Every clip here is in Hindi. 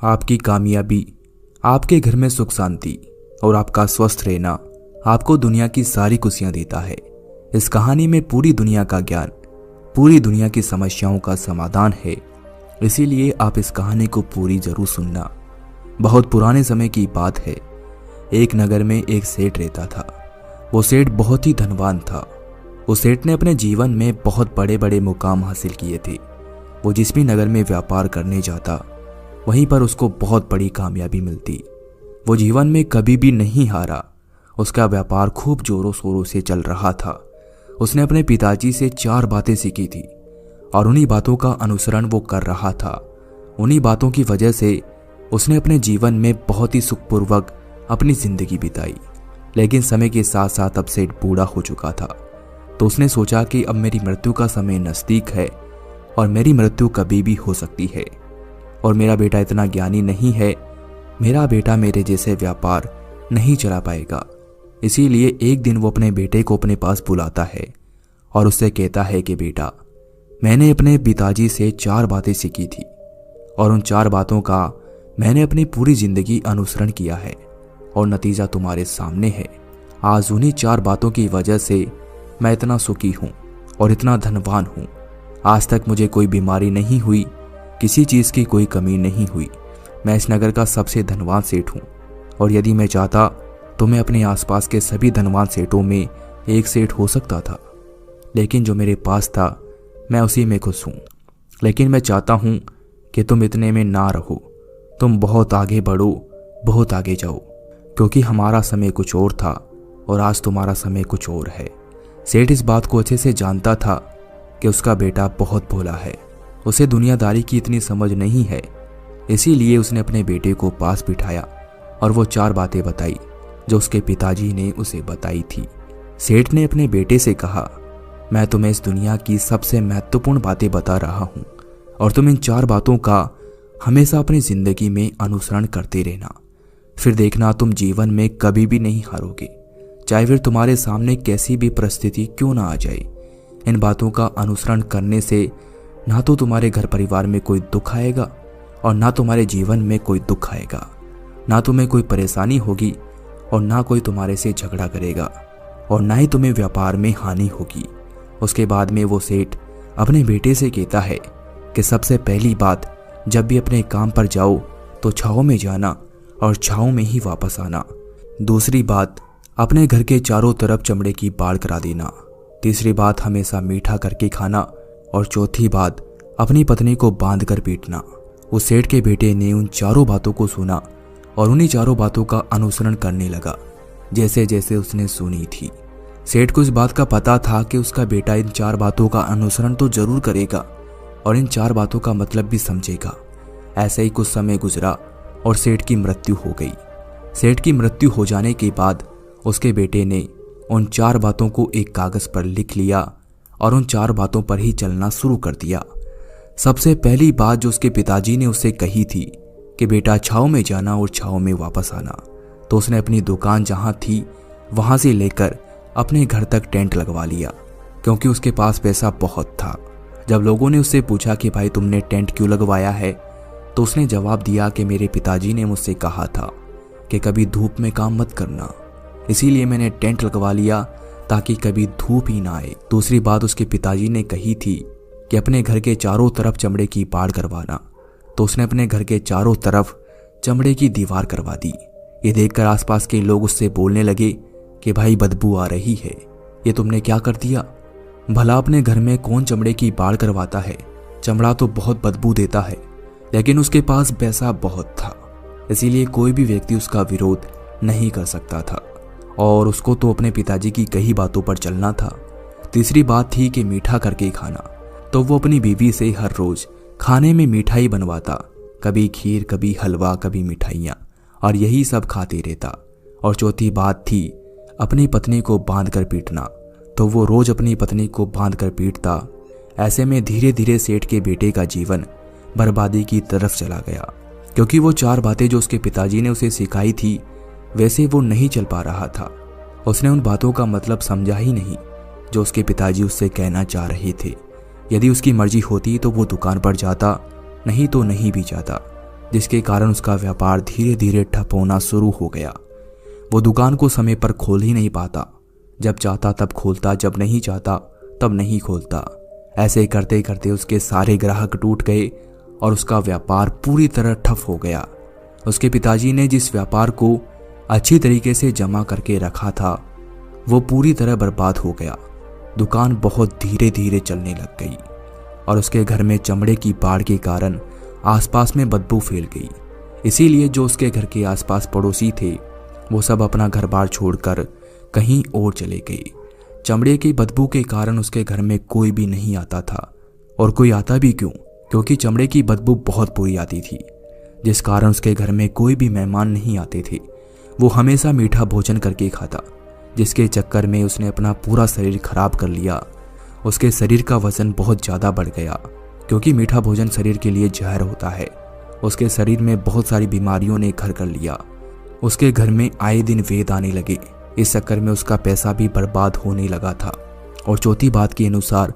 आपकी कामयाबी, आपके घर में सुख शांति और आपका स्वस्थ रहना आपको दुनिया की सारी खुशियां देता है। इस कहानी में पूरी दुनिया का ज्ञान, पूरी दुनिया की समस्याओं का समाधान है। इसीलिए आप इस कहानी को पूरी जरूर सुनना। बहुत पुराने समय की बात है। एक नगर में एक सेठ रहता था। वो सेठ बहुत ही धनवान था। उस सेठ ने अपने जीवन में बहुत बड़े बड़े मुकाम हासिल किए थे। वो जिस भी नगर में व्यापार करने जाता, वहीं पर उसको बहुत बड़ी कामयाबी मिलती। वो जीवन में कभी भी नहीं हारा। उसका व्यापार खूब जोरों शोरों से चल रहा था। उसने अपने पिताजी से 4 बातें सीखी थी और उन्हीं बातों का अनुसरण वो कर रहा था। उन्हीं बातों की वजह से उसने अपने जीवन में बहुत ही सुखपूर्वक अपनी जिंदगी बिताई। लेकिन समय के साथ साथ अब सेठ बूढ़ा हो चुका था, तो उसने सोचा कि अब मेरी मृत्यु का समय नज़दीक है और मेरी मृत्यु कभी भी हो सकती है और मेरा बेटा इतना ज्ञानी नहीं है। मेरा बेटा मेरे जैसे व्यापार नहीं चला पाएगा। इसीलिए एक दिन वो अपने बेटे को अपने पास बुलाता है और उससे कहता है कि बेटा, मैंने अपने पिताजी से 4 बातें सीखी थी और उन 4 बातों का मैंने अपनी पूरी जिंदगी अनुसरण किया है और नतीजा तुम्हारे सामने है। आज उन्हीं 4 बातों की वजह से मैं इतना सुखी हूँ और इतना धनवान हूँ। आज तक मुझे कोई बीमारी नहीं हुई, किसी चीज़ की कोई कमी नहीं हुई। मैं इस नगर का सबसे धनवान सेठ हूँ और यदि मैं चाहता तो मैं अपने आसपास के सभी धनवान सेठों में एक सेठ हो सकता था। लेकिन जो मेरे पास था मैं उसी में खुश हूँ। लेकिन मैं चाहता हूँ कि तुम इतने में ना रहो, तुम बहुत आगे बढ़ो, बहुत आगे जाओ, क्योंकि हमारा समय कुछ और था और आज तुम्हारा समय कुछ और है। सेठ इस बात को अच्छे से जानता था कि उसका बेटा बहुत भोला है, उसे दुनियादारी की इतनी समझ नहीं है। इसीलिए उसने अपने बेटे को पास बिठाया और वो 4 बातें बताई जो उसके पिताजी ने उसे बताई थी। सेठ ने अपने बेटे से कहा, मैं तुम्हें इस दुनिया की सबसे महत्वपूर्ण बातें बता रहा हूँ और तुम इन 4 बातों का हमेशा अपनी जिंदगी में अनुसरण करते रहना। फिर देखना तुम जीवन में कभी भी नहीं हारोगे, चाहे फिर तुम्हारे सामने कैसी भी परिस्थिति क्यों ना आ जाए। इन बातों का अनुसरण करने से ना तो तुम्हारे घर परिवार में कोई दुख आएगा और ना तुम्हारे जीवन में कोई दुख आएगा, ना तुम्हें कोई परेशानी होगी और ना कोई तुम्हारे से झगड़ा करेगा और ना ही तुम्हें व्यापार में हानि होगी। उसके बाद में वो सेठ अपने बेटे से कहता है कि सबसे पहली बात, जब भी अपने काम पर जाओ तो छाँव में जाना और छाँव में ही वापस आना। दूसरी बात, अपने घर के चारों तरफ चमड़े की बाड़ करा देना। तीसरी बात, हमेशा मीठा करके खाना और चौथी बात, अपनी पत्नी को बांध कर पीटना। उस सेठ के बेटे ने उन 4 बातों को सुना और उन्हीं 4 बातों का अनुसरण करने लगा जैसे जैसे उसने सुनी थी। सेठ को इस बात का पता था कि उसका बेटा इन 4 बातों का अनुसरण तो जरूर करेगा और इन 4 बातों का मतलब भी समझेगा। ऐसे ही कुछ समय गुजरा और सेठ की मृत्यु हो गई। सेठ की मृत्यु हो जाने के बाद उसके बेटे ने उन 4 बातों को एक कागज पर लिख लिया और उन 4 बातों पर ही चलना शुरू कर दिया। सबसे पहली बात जो उसके पिताजी ने उसे कही थी कि बेटा छाँव में जाना और छाँव में वापस आना, तो उसने अपनी दुकान जहाँ थी वहाँ से लेकर अपने घर तक टेंट लगवा लिया, क्योंकि उसके पास पैसा बहुत था। जब लोगों ने उससे पूछा कि भाई तुमने टेंट क्यों लगवाया है, तो उसने जवाब दिया कि मेरे पिताजी ने मुझसे कहा था कि कभी धूप में काम मत करना, इसीलिए मैंने टेंट लगवा लिया ताकि कभी धूप ही ना आए। दूसरी बात उसके पिताजी ने कही थी कि अपने घर के चारों तरफ चमड़े की बाड़ करवाना, तो उसने अपने घर के चारों तरफ चमड़े की दीवार करवा दी। ये देखकर आसपास के लोग उससे बोलने लगे कि भाई बदबू आ रही है, ये तुमने क्या कर दिया? भला अपने घर में कौन चमड़े की बाड़ करवाता है? चमड़ा तो बहुत बदबू देता है। लेकिन उसके पास पैसा बहुत था, इसीलिए कोई भी व्यक्ति उसका विरोध नहीं कर सकता था और उसको तो अपने पिताजी की कही बातों पर चलना था। तीसरी बात थी कि मीठा करके खाना, तो वो अपनी बीवी से हर रोज खाने में मिठाई बनवाता, कभी खीर, कभी हलवा, कभी मिठाइयाँ, और यही सब खाते रहता। और चौथी बात थी अपनी पत्नी को बांध कर पीटना, तो वो रोज अपनी पत्नी को बांध कर पीटता। ऐसे में धीरे धीरे सेठ के बेटे का जीवन बर्बादी की तरफ चला गया, क्योंकि वो 4 बातें जो उसके पिताजी ने उसे सिखाई थी वैसे वो नहीं चल पा रहा था। उसने उन बातों का मतलब समझा ही नहीं जो उसके पिताजी उससे कहना चाह रहे थे। यदि उसकी मर्जी होती तो वो दुकान पर जाता, नहीं तो नहीं भी जाता। जिसके कारण उसका व्यापार धीरे धीरे ठप होना शुरू हो गया। वो दुकान को समय पर खोल ही नहीं पाता, जब चाहता तब खोलता, जब नहीं चाहता तब नहीं खोलता। ऐसे करते करते उसके सारे ग्राहक टूट गए और उसका व्यापार पूरी तरह ठप हो गया। उसके पिताजी ने जिस व्यापार को अच्छी तरीके से जमा करके रखा था वो पूरी तरह बर्बाद हो गया। दुकान बहुत धीरे धीरे चलने लग गई और उसके घर में चमड़े की बाढ़ के कारण आसपास में बदबू फैल गई। इसीलिए जो उसके घर के आसपास पड़ोसी थे वो सब अपना घर बार छोड़कर कहीं और चले गए। चमड़े की बदबू के कारण उसके घर में कोई भी नहीं आता था, और कोई आता भी क्यों, क्योंकि चमड़े की बदबू बहुत बुरी आती थी, जिस कारण उसके घर में कोई भी मेहमान नहीं आते थे। वो हमेशा मीठा भोजन करके खाता, जिसके चक्कर में उसने अपना पूरा शरीर खराब कर लिया। उसके शरीर का वजन बहुत ज़्यादा बढ़ गया, क्योंकि मीठा भोजन शरीर के लिए जहर होता है। उसके शरीर में बहुत सारी बीमारियों ने घर कर लिया। उसके घर में आए दिन वेद आने लगे। इस चक्कर में उसका पैसा भी बर्बाद होने लगा था। और चौथी बात के अनुसार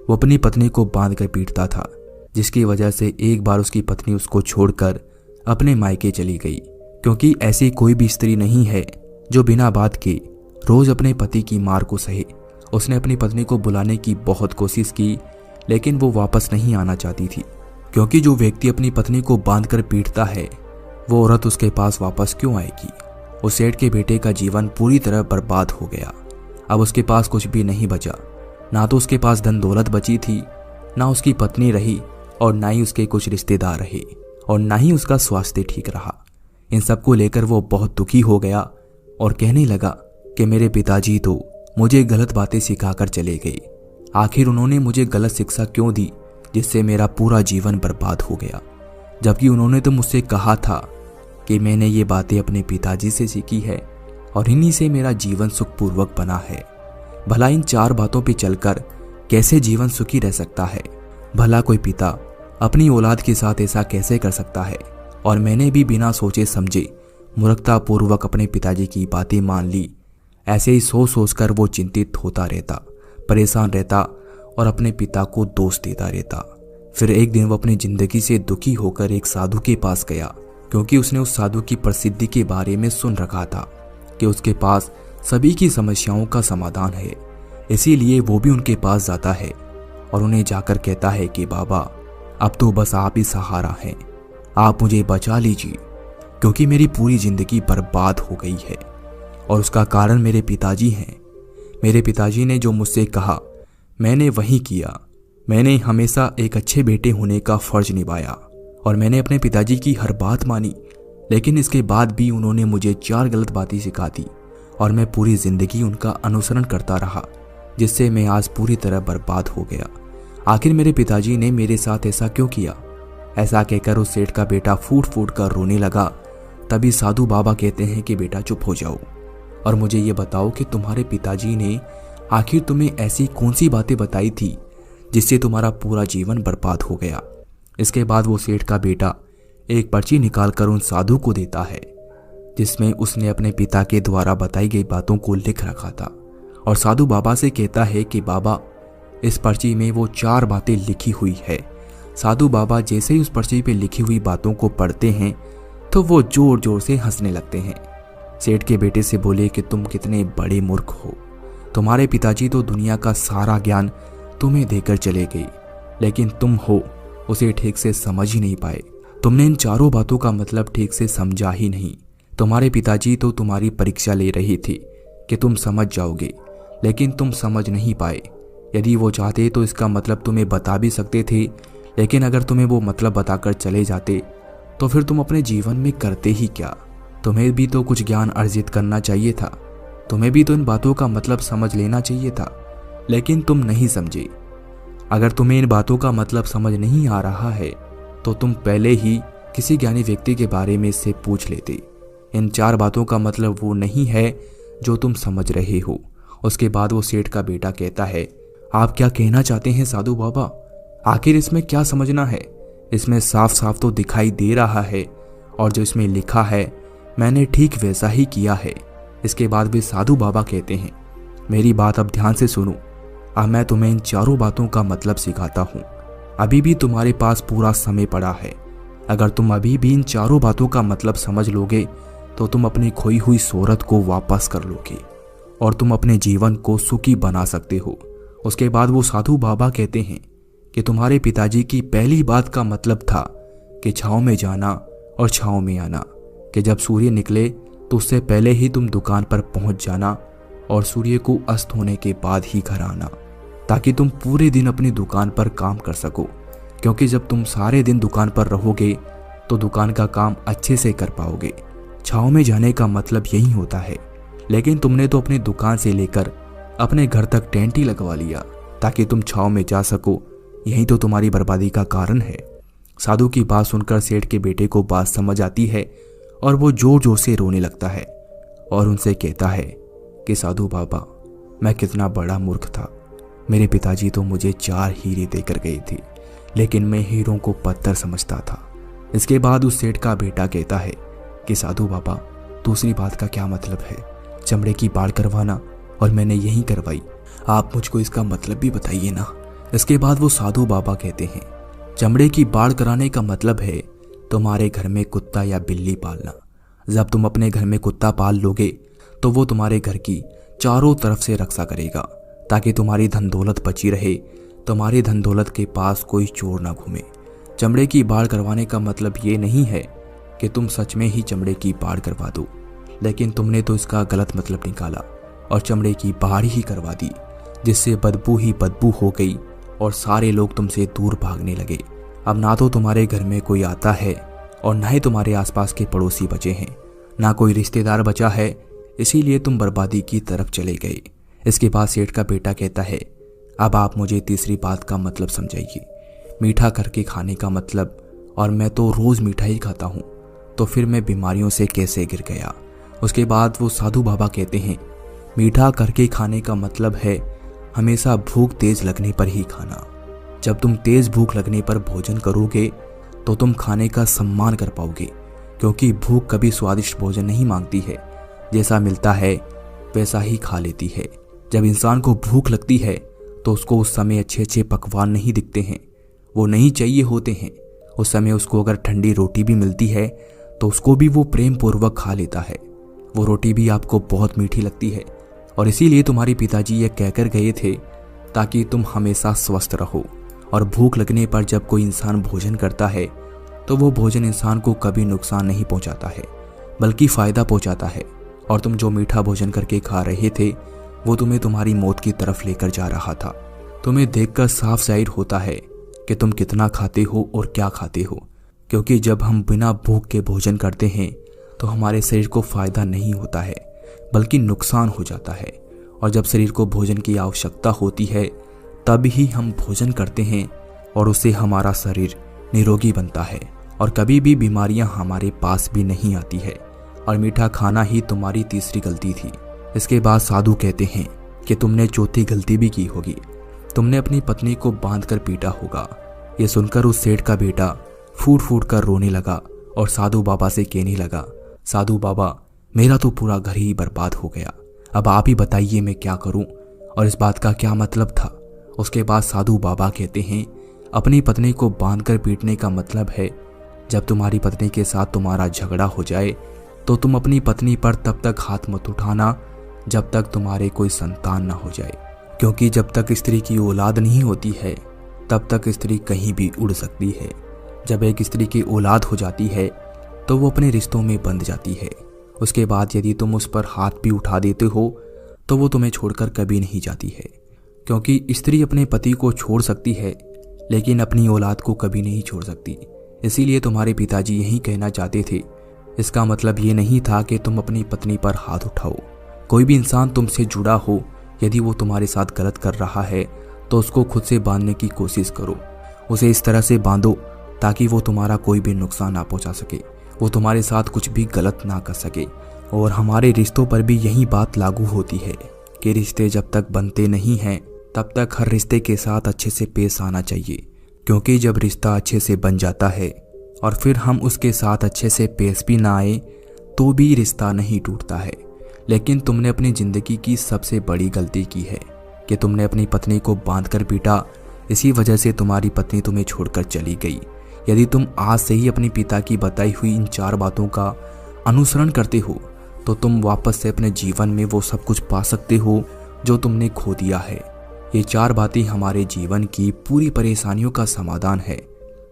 वो अपनी पत्नी को बांध कर पीटता था, जिसकी वजह से एक बार उसकी पत्नी उसको छोड़कर अपने मायके चली गई। क्योंकि ऐसी कोई भी स्त्री नहीं है जो बिना बात के रोज अपने पति की मार को सहे। उसने अपनी पत्नी को बुलाने की बहुत कोशिश की, लेकिन वो वापस नहीं आना चाहती थी, क्योंकि जो व्यक्ति अपनी पत्नी को बांधकर पीटता है वो औरत उसके पास वापस क्यों आएगी। उस सेठ के बेटे का जीवन पूरी तरह बर्बाद हो गया। अब उसके पास कुछ भी नहीं बचा, ना तो उसके पास धन दौलत बची थी, ना उसकी पत्नी रही, और ना ही उसके कुछ रिश्तेदार रहे, और ना ही उसका स्वास्थ्य ठीक रहा। इन सब को लेकर वो बहुत दुखी हो गया और कहने लगा कि मेरे पिताजी तो मुझे गलत बातें सिखाकर चले गए। आखिर उन्होंने मुझे गलत शिक्षा क्यों दी, जिससे मेरा पूरा जीवन बर्बाद हो गया, जबकि उन्होंने तो मुझसे कहा था कि मैंने ये बातें अपने पिताजी से सीखी है और इन्हीं से मेरा जीवन सुखपूर्वक बना है। भला इन 4 बातों पे चलकर कैसे जीवन सुखी रह सकता है? भला कोई पिता अपनी औलाद के साथ ऐसा कैसे कर सकता है? और मैंने भी बिना सोचे समझे मूर्खतापूर्वक अपने पिताजी की बातें मान ली। ऐसे ही सोच सोचकर वो चिंतित होता रहता, परेशान रहता और अपने पिता को दोष देता रहता। फिर एक दिन वो अपनी जिंदगी से दुखी होकर एक साधु के पास गया, क्योंकि उसने उस साधु की प्रसिद्धि के बारे में सुन रखा था कि उसके पास सभी की समस्याओं का समाधान है। इसीलिए वो भी उनके पास जाता है और उन्हें जाकर कहता है कि बाबा, अब तो बस आप ही सहारा हैं, आप मुझे बचा लीजिए, क्योंकि मेरी पूरी जिंदगी बर्बाद हो गई है और उसका कारण मेरे पिताजी हैं। मेरे पिताजी ने जो मुझसे कहा मैंने वही किया। मैंने हमेशा एक अच्छे बेटे होने का फर्ज निभाया और मैंने अपने पिताजी की हर बात मानी, लेकिन इसके बाद भी उन्होंने मुझे 4 गलत बातें सिखा दी और मैं पूरी जिंदगी उनका अनुसरण करता रहा, जिससे मैं आज पूरी तरह बर्बाद हो गया। आखिर मेरे पिताजी ने मेरे साथ ऐसा क्यों किया? ऐसा कहकर उस सेठ का बेटा फूट फूट कर रोने लगा। तभी साधु बाबा कहते हैं कि बेटा चुप हो जाओ और मुझे ये बताओ कि तुम्हारे पिताजी ने आखिर तुम्हें ऐसी कौन सी बातें बताई थी जिससे तुम्हारा पूरा जीवन बर्बाद हो गया। इसके बाद वो सेठ का बेटा एक पर्ची निकालकर उन साधु को देता है, जिसमें उसने अपने पिता के द्वारा बताई गई बातों को लिख रखा था, और साधु बाबा से कहता है कि बाबा, इस पर्ची में वो 4 बातें लिखी हुई है। साधु बाबा जैसे ही उस पर्ची पे लिखी हुई बातों को पढ़ते हैं तो वो जोर जोर से हंसने लगते हैं। सेठ के बेटे से बोले कि तुम कितने बड़े मूर्ख हो, तुम्हारे पिताजी तो दुनिया का सारा ज्ञान तुम्हें देकर चले गए, लेकिन तुम हो उसे ठीक से समझ ही नहीं पाए। तुमने इन 4 बातों का मतलब ठीक से समझा ही नहीं। तुम्हारे पिताजी तो तुम्हारी परीक्षा ले रहे थे कि तुम समझ जाओगे, लेकिन तुम समझ नहीं पाए। यदि वो चाहते तो इसका मतलब तुम्हें बता भी सकते थे, लेकिन अगर तुम्हें वो मतलब बताकर चले जाते तो फिर तुम अपने जीवन में करते ही क्या? तुम्हें भी तो कुछ ज्ञान अर्जित करना चाहिए था, तुम्हें भी तो इन बातों का मतलब समझ लेना चाहिए था, लेकिन तुम नहीं समझे। अगर तुम्हें इन बातों का मतलब समझ नहीं आ रहा है तो तुम पहले ही किसी ज्ञानी व्यक्ति के बारे में इससे पूछ लेते। इन 4 बातों का मतलब वो नहीं है जो तुम समझ रहे हो। उसके बाद वो सेठ का बेटा कहता है, आप क्या कहना चाहते हैं साधु बाबा? आखिर इसमें क्या समझना है? इसमें साफ साफ तो दिखाई दे रहा है, और जो इसमें लिखा है मैंने ठीक वैसा ही किया है। इसके बाद भी साधु बाबा कहते हैं, मेरी बात अब ध्यान से सुनो। अब मैं तुम्हें इन 4 बातों का मतलब सिखाता हूँ। अभी भी तुम्हारे पास पूरा समय पड़ा है। अगर तुम अभी भी इन चारों बातों का मतलब समझ लोगे तो तुम अपनी खोई हुई शोहरत को वापस कर लोगे और तुम अपने जीवन को सुखी बना सकते हो। उसके बाद वो साधु बाबा कहते हैं कि तुम्हारे पिताजी की पहली बात का मतलब था कि छाँव में जाना और छाँव में आना, कि जब सूर्य निकले तो उससे पहले ही तुम दुकान पर पहुंच जाना और सूर्य को अस्त होने के बाद ही घर आना, ताकि तुम पूरे दिन अपनी दुकान पर काम कर सको। क्योंकि जब तुम सारे दिन दुकान पर रहोगे तो दुकान का काम अच्छे से कर पाओगे। छाँव में जाने का मतलब यही होता है, लेकिन तुमने तो अपनी दुकान से लेकर अपने घर तक टेंट ही लगवा लिया ताकि तुम छाँव में जा सको। यही तो तुम्हारी बर्बादी का कारण है। साधु की बात सुनकर सेठ के बेटे को बात समझ आती है और वो जोर जोर से रोने लगता है और उनसे कहता है कि साधु बाबा, मैं कितना बड़ा मूर्ख था। मेरे पिताजी तो मुझे 4 हीरे देकर गए थे, लेकिन मैं हीरों को पत्थर समझता था। इसके बाद उस सेठ का बेटा कहता है कि साधु बाबा, दूसरी बात का क्या मतलब है? चमड़े की बाढ़ करवाना, और मैंने यही करवाई। आप मुझको इसका मतलब भी बताइए ना। इसके बाद वो साधु बाबा कहते हैं, चमड़े की बाढ़ कराने का मतलब है तुम्हारे घर में कुत्ता या बिल्ली पालना। जब तुम अपने घर में कुत्ता पाल लोगे तो वो तुम्हारे घर की चारों तरफ से रक्षा करेगा ताकि तुम्हारी धन दौलत बची रहे, तुम्हारी धन दौलत के पास कोई चोर ना घूमे। चमड़े की बाढ़ करवाने का मतलब ये नहीं है कि तुम सच में ही चमड़े की बाढ़ करवा दो, लेकिन तुमने तो इसका गलत मतलब निकाला और चमड़े की बाढ़ ही करवा दी, जिससे बदबू ही बदबू हो गई और सारे लोग तुमसे दूर भागने लगे। अब ना तो तुम्हारे घर में कोई आता है और ना ही तुम्हारे आसपास के पड़ोसी बचे हैं, ना कोई रिश्तेदार बचा है, इसीलिए तुम बर्बादी की तरफ चले गए। इसके बाद सेठ का बेटा कहता है, अब आप मुझे तीसरी बात का मतलब समझाइए। मीठा करके खाने का मतलब, और मैं तो रोज़ मिठाई खाता हूँ, तो फिर मैं बीमारियों से कैसे गिर गया? उसके बाद वो साधु बाबा कहते हैं, मीठा करके खाने का मतलब है हमेशा भूख तेज लगने पर ही खाना। जब तुम तेज भूख लगने पर भोजन करोगे तो तुम खाने का सम्मान कर पाओगे, क्योंकि भूख कभी स्वादिष्ट भोजन नहीं मांगती है, जैसा मिलता है वैसा ही खा लेती है। जब इंसान को भूख लगती है तो उसको उस समय अच्छे अच्छे पकवान नहीं दिखते हैं, वो नहीं चाहिए होते हैं। उस समय उसको अगर ठंडी रोटी भी मिलती है तो उसको भी वो प्रेम पूर्वक खा लेता है। वो रोटी भी आपको बहुत मीठी लगती है, और इसीलिए तुम्हारे पिताजी ये कहकर गए थे ताकि तुम हमेशा स्वस्थ रहो। और भूख लगने पर जब कोई इंसान भोजन करता है तो वो भोजन इंसान को कभी नुकसान नहीं पहुंचाता है, बल्कि फ़ायदा पहुंचाता है। और तुम जो मीठा भोजन करके खा रहे थे वो तुम्हें तुम्हारी मौत की तरफ लेकर जा रहा था। तुम्हें देखकर साफ जाहिर होता है कि तुम कितना खाते हो और क्या खाते हो, क्योंकि जब हम बिना भूख के भोजन करते हैं तो हमारे शरीर को फ़ायदा नहीं होता है, बल्कि नुकसान हो जाता है। और जब शरीर को भोजन की आवश्यकता होती है तब ही हम भोजन करते हैं, और उससे हमारा शरीर निरोगी बनता है और कभी भी बीमारियां हमारे पास भी नहीं आती है। और मीठा खाना ही तुम्हारी तीसरी गलती थी। इसके बाद साधु कहते हैं कि तुमने चौथी गलती भी की होगी, तुमने अपनी पत्नी को बांधकर पीटा होगा। ये सुनकर उस सेठ का बेटा फूट फूट कर रोने लगा और साधु बाबा से कहने लगा, साधु बाबा, मेरा तो पूरा घर ही बर्बाद हो गया, अब आप ही बताइए मैं क्या करूं और इस बात का क्या मतलब था। उसके बाद साधु बाबा कहते हैं, अपनी पत्नी को बांधकर पीटने का मतलब है जब तुम्हारी पत्नी के साथ तुम्हारा झगड़ा हो जाए तो तुम अपनी पत्नी पर तब तक हाथ मत उठाना जब तक तुम्हारे कोई संतान ना हो जाए, क्योंकि जब तक स्त्री की औलाद नहीं होती है तब तक स्त्री कहीं भी उड़ सकती है। जब एक स्त्री की औलाद हो जाती है तो वो अपने रिश्तों में बंध जाती है। उसके बाद यदि तुम उस पर हाथ भी उठा देते हो तो वो तुम्हें छोड़कर कभी नहीं जाती है, क्योंकि स्त्री अपने पति को छोड़ सकती है लेकिन अपनी औलाद को कभी नहीं छोड़ सकती। इसीलिए तुम्हारे पिताजी यही कहना चाहते थे। इसका मतलब ये नहीं था कि तुम अपनी पत्नी पर हाथ उठाओ। कोई भी इंसान तुमसे जुड़ा हो, यदि वो तुम्हारे साथ गलत कर रहा है तो उसको खुद से बांधने की कोशिश करो। उसे इस तरह से बांधो ताकि वो तुम्हारा कोई भी नुकसान ना पहुंचा सके, वो तुम्हारे साथ कुछ भी गलत ना कर सके। और हमारे रिश्तों पर भी यही बात लागू होती है कि रिश्ते जब तक बनते नहीं हैं तब तक हर रिश्ते के साथ अच्छे से पेश आना चाहिए, क्योंकि जब रिश्ता अच्छे से बन जाता है और फिर हम उसके साथ अच्छे से पेश भी ना आए तो भी रिश्ता नहीं टूटता है। लेकिन तुमने अपनी ज़िंदगी की सबसे बड़ी गलती की है कि तुमने अपनी पत्नी को बांधकर पीटा। इसी वजह से तुम्हारी पत्नी तुम्हें छोड़कर चली गई। यदि तुम आज से ही अपने पिता की बताई हुई इन 4 बातों का अनुसरण करते हो तो तुम वापस से अपने जीवन में वो सब कुछ पा सकते हो जो तुमने खो दिया है। ये 4 बातें हमारे जीवन की पूरी परेशानियों का समाधान है।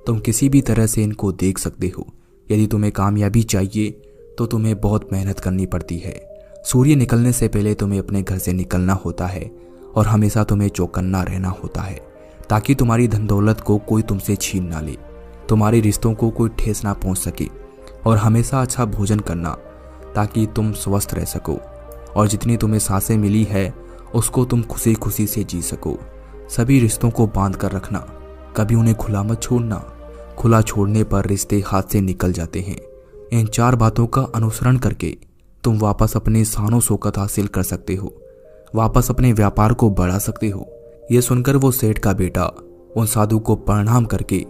तुम किसी भी तरह से इनको देख सकते हो। यदि तुम्हें कामयाबी चाहिए तो तुम्हें बहुत मेहनत करनी पड़ती है। सूर्य निकलने से पहले तुम्हें अपने घर से निकलना होता है और हमेशा तुम्हें चौकन्ना रहना होता है ताकि तुम्हारी धन दौलत को कोई तुमसे छीन ना ले, तुम्हारे रिश्तों को कोई ठेस ना पहुंच सके, और हमेशा अच्छा भोजन करना ताकि तुम स्वस्थ रह सको और जितनी तुम्हें सांसें मिली है उसको तुम खुशी खुशी से जी सको। सभी रिश्तों को बांध कर रखना, कभी उन्हें खुला मत छोड़ना। खुला छोड़ने पर रिश्ते हाथ से निकल जाते हैं। इन 4 बातों का अनुसरण करके तुम वापस अपने शानो शौकत हासिल कर सकते हो, वापस अपने व्यापार को बढ़ा सकते हो। यह सुनकर वो सेठ का बेटा उन साधु को प्रणाम करके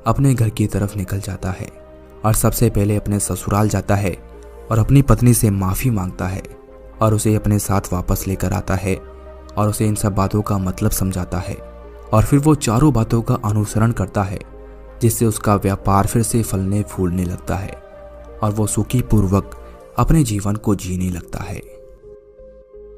अपने घर की तरफ निकल जाता है और सबसे पहले अपने ससुराल जाता है और अपनी पत्नी से माफ़ी मांगता है और उसे अपने साथ वापस लेकर आता है और उसे इन सब बातों का मतलब समझाता है और फिर वो 4 बातों का अनुसरण करता है जिससे उसका व्यापार फिर से फलने फूलने लगता है और वो सुखी पूर्वक अपने जीवन को जीने लगता है।